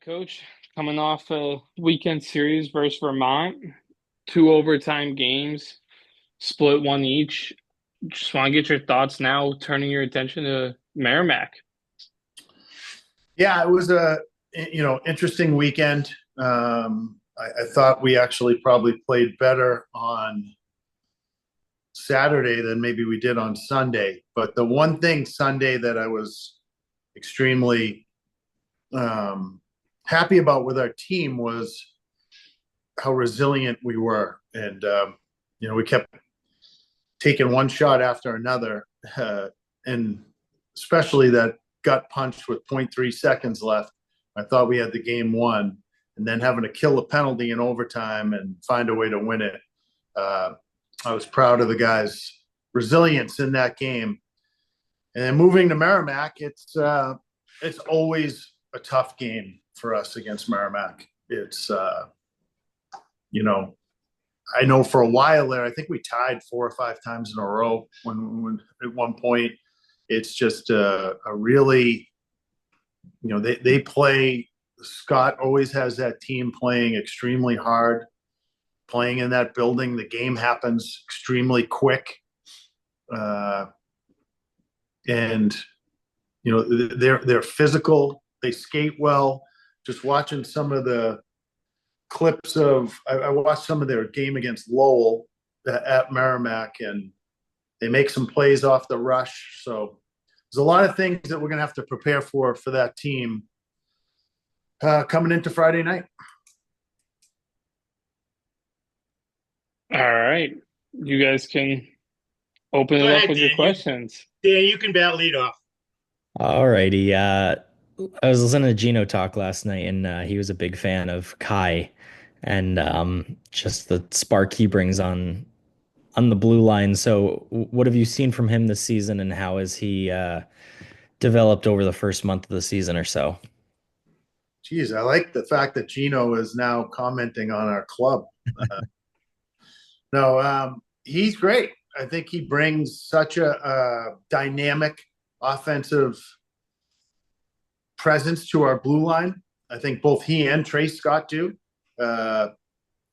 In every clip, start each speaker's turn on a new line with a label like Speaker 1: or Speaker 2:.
Speaker 1: Coach. Coming off a weekend series versus Vermont, two overtime games, split one each. Just want to get your thoughts now, turning your attention to Merrimack.
Speaker 2: Yeah, it was a interesting weekend. I thought we actually probably played better on Saturday than maybe we did on Sunday. But the one thing Sunday that I was extremely happy about with our team was how resilient we were, and we kept taking one shot after another, and especially that gut punch with zero point 0.3 seconds left. I thought we had the game won, and then having to kill a penalty in overtime and find a way to win it. I was proud of the guys' resilience in that game. And then moving to Merrimack, it's always a tough game for us against Merrimack. It's I know for a while there, I think we tied 4 or 5 times in a row when at one point. It's just a really, they play. Scott always has that team playing extremely hard, playing in that building. The game happens extremely quick. And they're physical. They skate well. Just watching some of the clips of, I watched some of their game against Lowell at Merrimack, and they make some plays off the rush. So there's a lot of things that we're going to have to prepare for that team coming into Friday night.
Speaker 1: All right. You guys can open
Speaker 3: Go
Speaker 1: it up
Speaker 3: ahead,
Speaker 1: with your
Speaker 3: Dan.
Speaker 1: questions.
Speaker 3: Dan, you can bat lead off.
Speaker 4: All righty. I was listening to Gino talk last night, and he was a big fan of Kai, and just the spark he brings on the blue line. So, what have you seen from him this season, and how has he developed over the first month of the season or so?
Speaker 2: Geez, I like the fact that Gino is now commenting on our club. No, he's great. I think he brings such a dynamic offensive presence to our blue line. I think both he and Trey Scott do.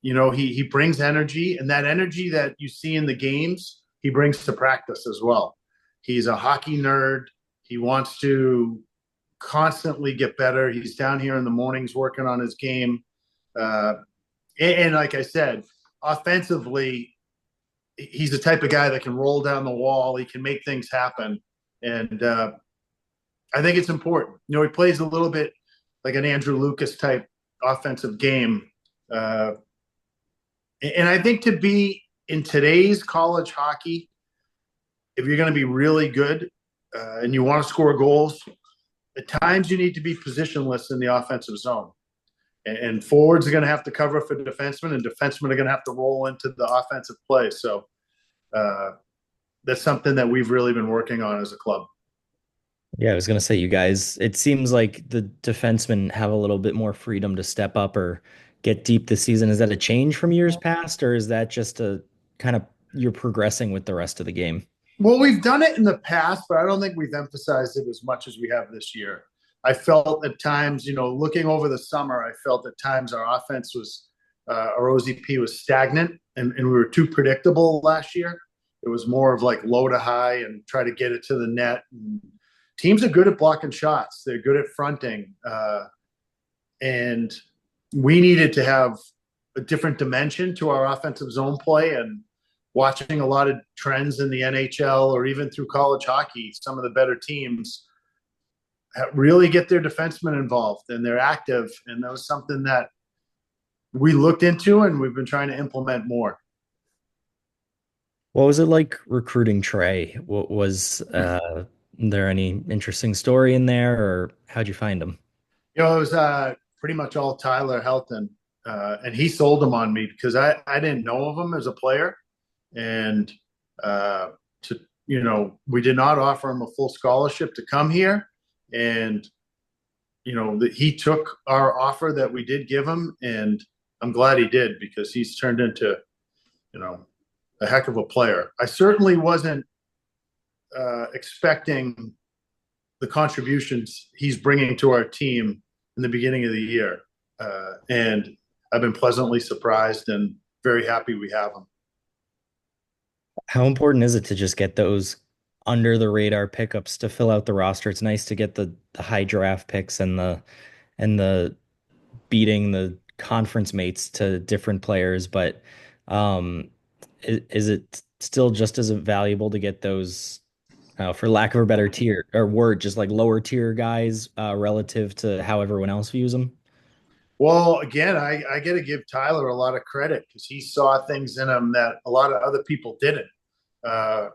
Speaker 2: He brings energy, and that energy that you see in the games, he brings to practice as well. He's a hockey nerd. He wants to constantly get better. He's down here in the mornings working on his game. And like I said, offensively, he's the type of guy that can roll down the wall. He can make things happen. And I think it's important. He plays a little bit like an Andrew Lucas type offensive game. And I think to be in today's college hockey, if you're going to be really good and you want to score goals, at times you need to be positionless in the offensive zone. And forwards are going to have to cover for defensemen, and defensemen are going to have to roll into the offensive play. So that's something that we've really been working on as a club.
Speaker 4: Yeah, I was gonna say, you guys, it seems like the defensemen have a little bit more freedom to step up or get deep this season. Is that a change from years past, or is that just a kind of you're progressing with the rest of the game?
Speaker 2: Well, we've done it in the past, but I don't think we've emphasized it as much as we have this year. I felt at times, looking over the summer, I felt at times our offense was, our OZP was stagnant, and we were too predictable last year. It was more of like low to high and try to get it to the net. And teams are good at blocking shots. They're good at fronting. And we needed to have a different dimension to our offensive zone play. And watching a lot of trends in the NHL or even through college hockey, some of the better teams really get their defensemen involved and they're active. And that was something that we looked into and we've been trying to implement more.
Speaker 4: What was it like recruiting Trey? What was there any interesting story in there, or how'd you find him?
Speaker 2: It was pretty much all Tyler Helton. And he sold him on me because I didn't know of him as a player. And we did not offer him a full scholarship to come here. And, he took our offer that we did give him. And I'm glad he did, because he's turned into, a heck of a player. I certainly wasn't expecting the contributions he's bringing to our team in the beginning of the year. And I've been pleasantly surprised and very happy we have him.
Speaker 4: How important is it to just get those under the radar pickups to fill out the roster? It's nice to get the high draft picks and the beating the conference mates to different players, but um, is it still just as valuable to get those, for lack of a better tier or word, just like lower tier guys relative to how everyone else views them?
Speaker 2: Well, again, I got to give Tyler a lot of credit because he saw things in him that a lot of other people didn't. Uh,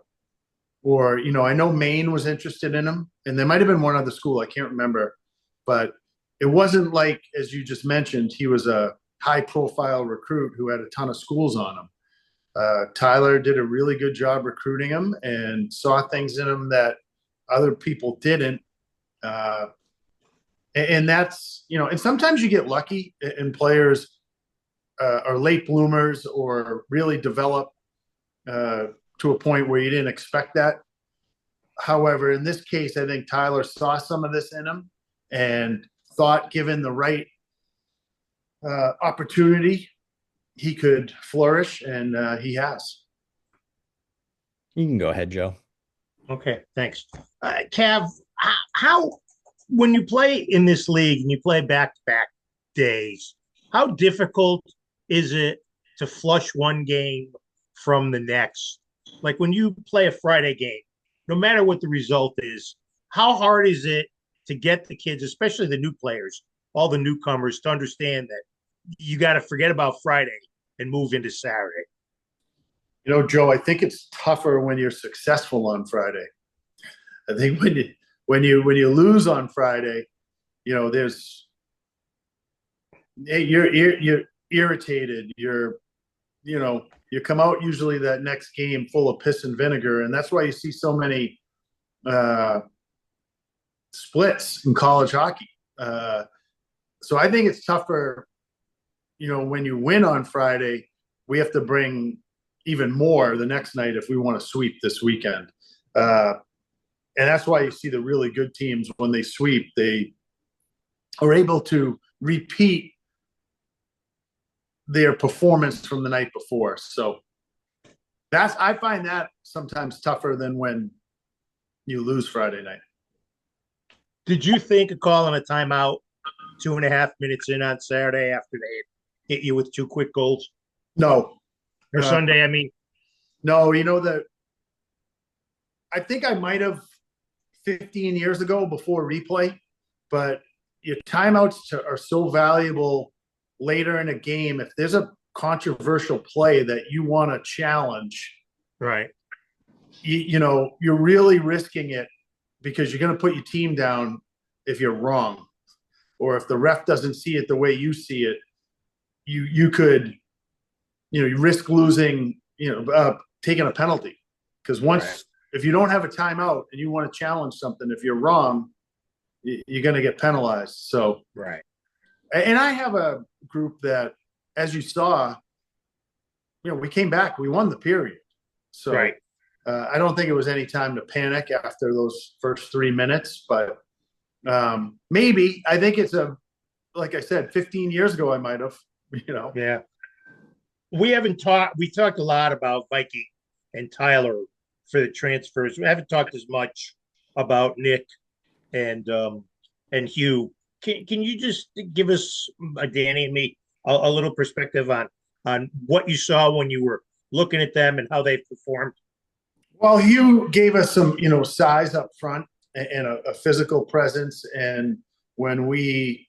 Speaker 2: I know Maine was interested in him, and there might have been one other school, I can't remember, but it wasn't like, as you just mentioned, he was a high profile recruit who had a ton of schools on him. Tyler did a really good job recruiting him and saw things in him that other people didn't. Uh, and that's, and sometimes you get lucky and players are late bloomers or really develop to a point where you didn't expect that. However, in this case, I think Tyler saw some of this in him and thought, given the right opportunity, he could flourish, and he has.
Speaker 4: You can go ahead, Joe.
Speaker 3: Okay, thanks. Cav, how when you play in this league and you play back-to-back days, how difficult is it to flush one game from the next? Like when you play a Friday game, no matter what the result is, how hard is it to get the kids, especially the new players, all the newcomers, to understand that you got to forget about Friday and move into Saturday?
Speaker 2: Joe, I think it's tougher when you're successful on Friday. I think when you lose on Friday, there's you're irritated. You come out usually that next game full of piss and vinegar, and that's why you see so many splits in college hockey. So I think it's tougher. When you win on Friday, we have to bring even more the next night if we want to sweep this weekend. And that's why you see the really good teams, when they sweep, they are able to repeat their performance from the night before. So I find that sometimes tougher than when you lose Friday night.
Speaker 3: Did you think of calling a timeout 2.5 minutes in on Saturday after they hit you with two quick goals?
Speaker 2: No.
Speaker 3: Or Sunday, I mean?
Speaker 2: No, I think I might have 15 years ago before replay, but your timeouts are so valuable later in a game. If there's a controversial play that you want to challenge,
Speaker 3: right,
Speaker 2: you're really risking it because you're going to put your team down if you're wrong, or if the ref doesn't see it the way you see it. You could, you risk losing, taking a penalty, because if you don't have a timeout and you want to challenge something, if you're wrong, you're going to get penalized. So,
Speaker 3: right.
Speaker 2: And I have a group that, as you saw, we came back, we won the period. So
Speaker 3: right.
Speaker 2: I don't think it was any time to panic after those first 3 minutes, but maybe. I think it's like I said, 15 years ago, I might have,
Speaker 3: Yeah. We talked a lot about Mikey and Tyler for the transfers. We haven't talked as much about Nick and Hugh. Can you just give us, Danny and me, a little perspective on what you saw when you were looking at them and how they performed?
Speaker 2: Well, Hugh gave us some, size up front and a physical presence. And when we,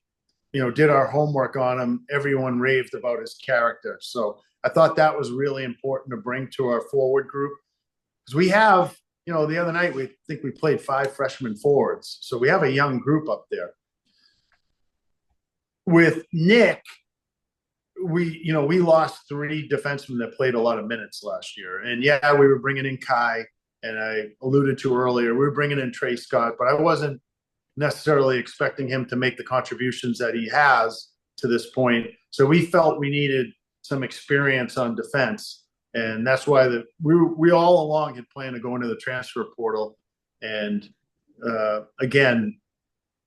Speaker 2: did our homework on him, everyone raved about his character. So I thought that was really important to bring to our forward group, because we have, the other night, we played 5 freshman forwards. So we have a young group up there. With Nick, we lost 3 defensemen that played a lot of minutes last year. And yeah, we were bringing in Kai, and I alluded to earlier, we were bringing in Trey Scott, but I wasn't necessarily expecting him to make the contributions that he has to this point. So we felt we needed some experience on defense. And that's why we all along had planned to go into the transfer portal. And again,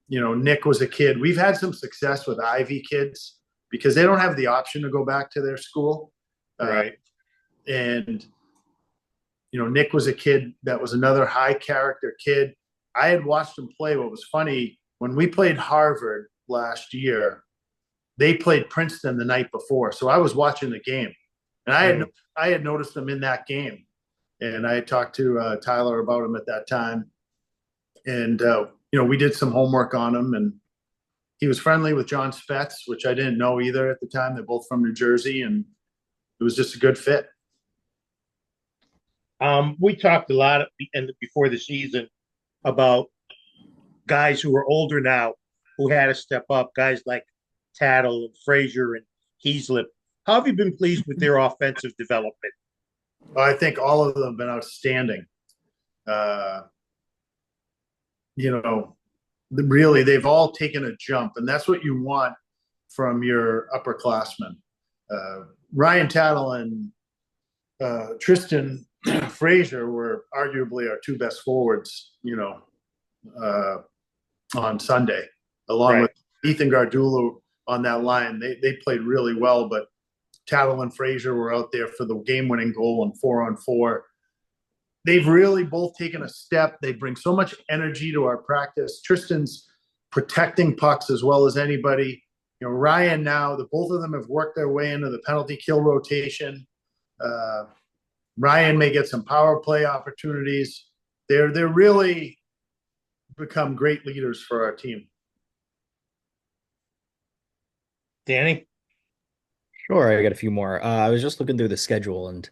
Speaker 2: Nick was a kid. We've had some success with Ivy kids because they don't have the option to go back to their school.
Speaker 3: Right.
Speaker 2: And Nick was a kid that was another high character kid. I had watched him play. What was funny, when we played Harvard last year, they played Princeton the night before. So I was watching the game, and I had noticed him in that game. And I had talked to Tyler about him at that time. And, we did some homework on him, and he was friendly with John Spetz, which I didn't know either at the time. They're both from New Jersey, and it was just a good fit.
Speaker 3: We talked a lot before the season about guys who are older now who had to step up, guys like Tattle and Frazier and Heaslip. How have you been pleased with their offensive development?
Speaker 2: I think all of them have been outstanding. Really, they've all taken a jump, and that's what you want from your upperclassmen. Ryan Tattle and Tristan Frazier were arguably our two best forwards, on Sunday, along with Ethan Gardula on that line. They played really well, but Tattle and Frazier were out there for the game-winning goal on 4-on-4. They've really both taken a step. They bring so much energy to our practice. Tristan's protecting pucks as well as anybody. Ryan now, both of them have worked their way into the penalty kill rotation. Ryan may get some power play opportunities. They're really become great leaders for our team.
Speaker 3: Danny?
Speaker 4: Sure, I got a few more. I was just looking through the schedule, and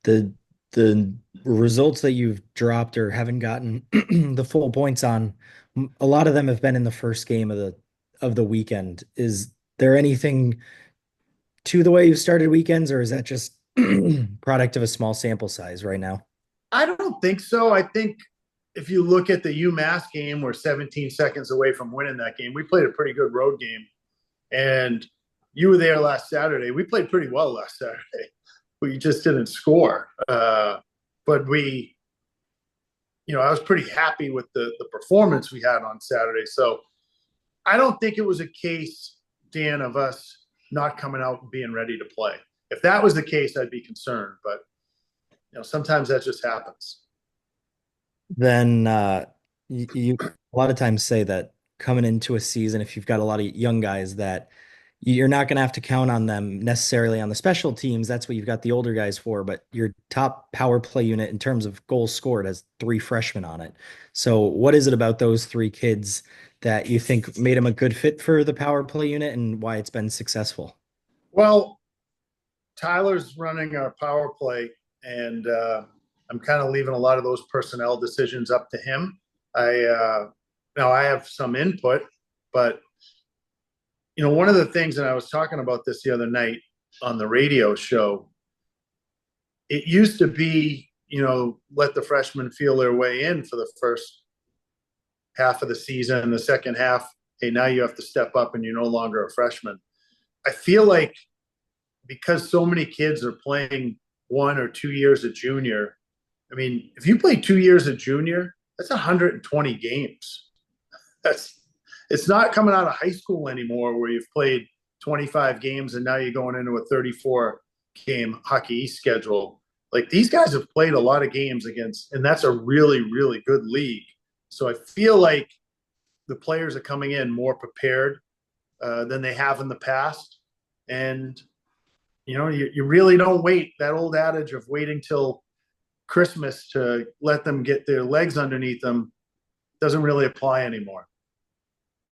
Speaker 4: the results that you've dropped or haven't gotten the full points on, a lot of them have been in the first game of the weekend. Is there anything to the way you've started weekends, or is that just product of a small sample size right now?
Speaker 2: I don't think so. I think if you look at the UMass game, we're 17 seconds away from winning that game. We played a pretty good road game, and you were there last Saturday. We played pretty well last Saturday. We just didn't score. But I was pretty happy with the performance we had on Saturday. So I don't think it was a case, Dan, of us not coming out and being ready to play. If that was the case, I'd be concerned. But, sometimes that just happens.
Speaker 4: Then you a lot of times say that coming into a season, if you've got a lot of young guys, that you're not going to have to count on them necessarily on the special teams. That's what you've got the older guys for. But your top power play unit in terms of goals scored has 3 freshmen on it. So what is it about those 3 kids that you think made them a good fit for the power play unit, and why it's been successful?
Speaker 2: Well, Tyler's running our power play, and I'm kind of leaving a lot of those personnel decisions up to him. I have some input, but one of the things, and I was talking about this the other night on the radio show, it used to be, let the freshmen feel their way in for the first half of the season. The second half, hey, now you have to step up and you're no longer a freshman. I feel like because so many kids are playing 1 or 2 years of junior, I mean, if you play 2 years of junior, that's 120 games. It's not coming out of high school anymore where you've played 25 games and now you're going into a 34-game Hockey East schedule. Like, these guys have played a lot of games against, and that's a really, really good league. So I feel like the players are coming in more prepared than they have in the past. And, you really don't wait. That old adage of waiting till Christmas to let them get their legs underneath them doesn't really apply anymore.